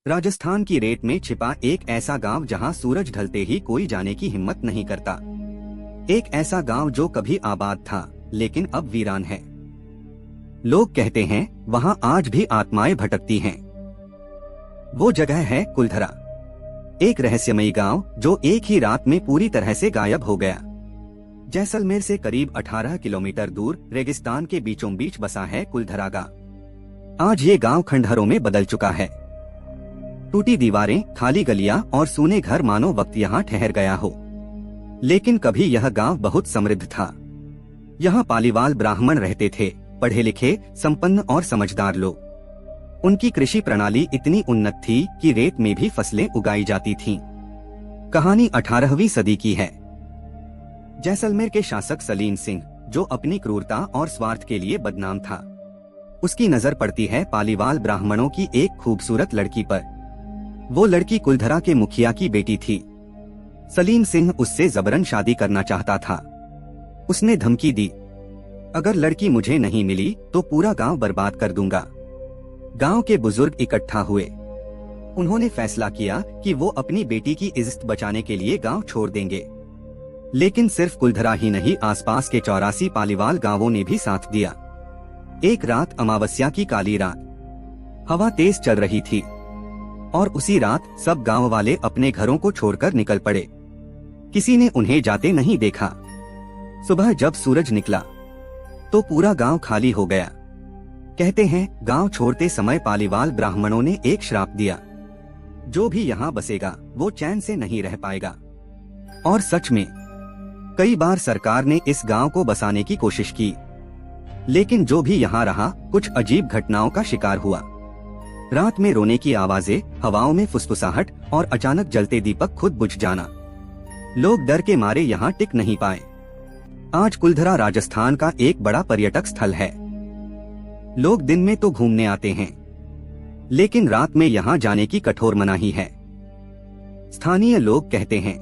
राजस्थान की रेत में छिपा एक ऐसा गांव जहां सूरज ढलते ही कोई जाने की हिम्मत नहीं करता। एक ऐसा गांव जो कभी आबाद था लेकिन अब वीरान है। लोग कहते हैं वहां आज भी आत्माएं भटकती हैं। वो जगह है कुलधरा, एक रहस्यमयी गांव जो एक ही रात में पूरी तरह से गायब हो गया। जैसलमेर से करीब 18 किलोमीटर दूर रेगिस्तान के बीचों बीच बसा है कुलधरा गांव। आज ये गांव खंडहरों में बदल चुका है। टूटी दीवारें, खाली गलियां और सूने घर मानो वक्त यहाँ ठहर गया हो। लेकिन कभी यह गांव बहुत समृद्ध था। यहाँ पालीवाल ब्राह्मण रहते थे, पढ़े लिखे, संपन्न और समझदार लोग। उनकी कृषि प्रणाली इतनी उन्नत थी कि रेत में भी फसलें उगाई जाती थीं। कहानी 18वीं सदी की है। जैसलमेर के शासक सलीम सिंह, जो अपनी क्रूरता और स्वार्थ के लिए बदनाम था, उसकी नजर पड़ती है पालीवाल ब्राह्मणों की एक खूबसूरत लड़की पर। वो लड़की कुलधरा के मुखिया की बेटी थी। सलीम सिंह उससे जबरन शादी करना चाहता था। उसने धमकी दी, अगर लड़की मुझे नहीं मिली तो पूरा गांव बर्बाद कर दूंगा। गांव के बुजुर्ग इकट्ठा हुए। उन्होंने फैसला किया कि वो अपनी बेटी की इज्जत बचाने के लिए गांव छोड़ देंगे। लेकिन सिर्फ कुलधरा ही नहीं, आसपास के 84 पालीवाल गांवों ने भी साथ दिया। एक रात, अमावस्या की काली रात, हवा तेज चल रही थी और उसी रात सब गांव वाले अपने घरों को छोड़कर निकल पड़े। किसी ने उन्हें जाते नहीं देखा। सुबह जब सूरज निकला तो पूरा गांव खाली हो गया। कहते हैं गांव छोड़ते समय पालीवाल ब्राह्मणों ने एक श्राप दिया, जो भी यहाँ बसेगा वो चैन से नहीं रह पाएगा। और सच में कई बार सरकार ने इस गांव को बसाने की कोशिश की, लेकिन जो भी यहाँ रहा कुछ अजीब घटनाओं का शिकार हुआ। रात में रोने की आवाजें, हवाओं में फुसफुसाहट और अचानक जलते दीपक खुद बुझ जाना। लोग डर के मारे यहाँ टिक नहीं पाए। आज कुलधरा राजस्थान का एक बड़ा पर्यटक स्थल है। लोग दिन में तो घूमने आते हैं, लेकिन रात में यहाँ जाने की कठोर मनाही है। स्थानीय लोग कहते हैं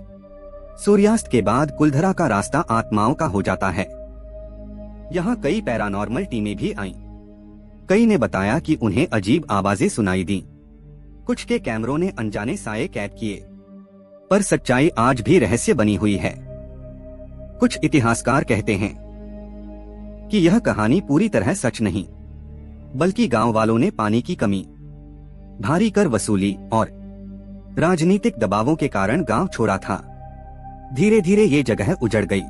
सूर्यास्त के बाद कुलधरा का रास्ता आत्माओं का हो जाता है। यहाँ कई पैरानॉर्मल टीमें भी आईं। कई ने बताया कि उन्हें अजीब आवाजें सुनाई दी। कुछ के कैमरों ने अनजाने साये कैद किए। पर सच्चाई आज भी रहस्य बनी हुई है। कुछ इतिहासकार कहते हैं कि यह कहानी पूरी तरह सच नहीं, बल्कि गांव वालों ने पानी की कमी, भारी कर वसूली और राजनीतिक दबावों के कारण गांव छोड़ा था। धीरे धीरे ये जगह उजड़ गई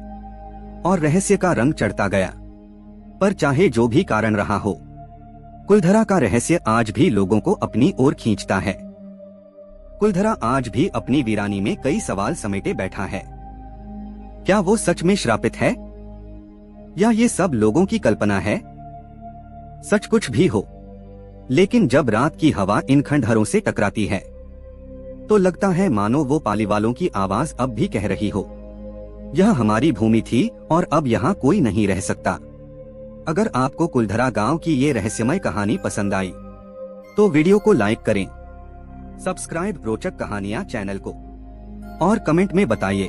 और रहस्य का रंग चढ़ता गया। पर चाहे जो भी कारण रहा हो, कुलधरा का रहस्य आज भी लोगों को अपनी ओर खींचता है। कुलधरा आज भी अपनी वीरानी में कई सवाल समेटे बैठा है। क्या वो सच में श्रापित है, या ये सब लोगों की कल्पना है? सच कुछ भी हो, लेकिन जब रात की हवा इन खंडहरों से टकराती है तो लगता है मानो वो पालीवालों की आवाज अब भी कह रही हो, यह हमारी भूमि थी और अब यहाँ कोई नहीं रह सकता। अगर आपको कुलधरा गांव की ये रहस्यमय कहानी पसंद आई तो वीडियो को लाइक करें, सब्सक्राइब रोचक कहानियां चैनल को और कमेंट में बताइए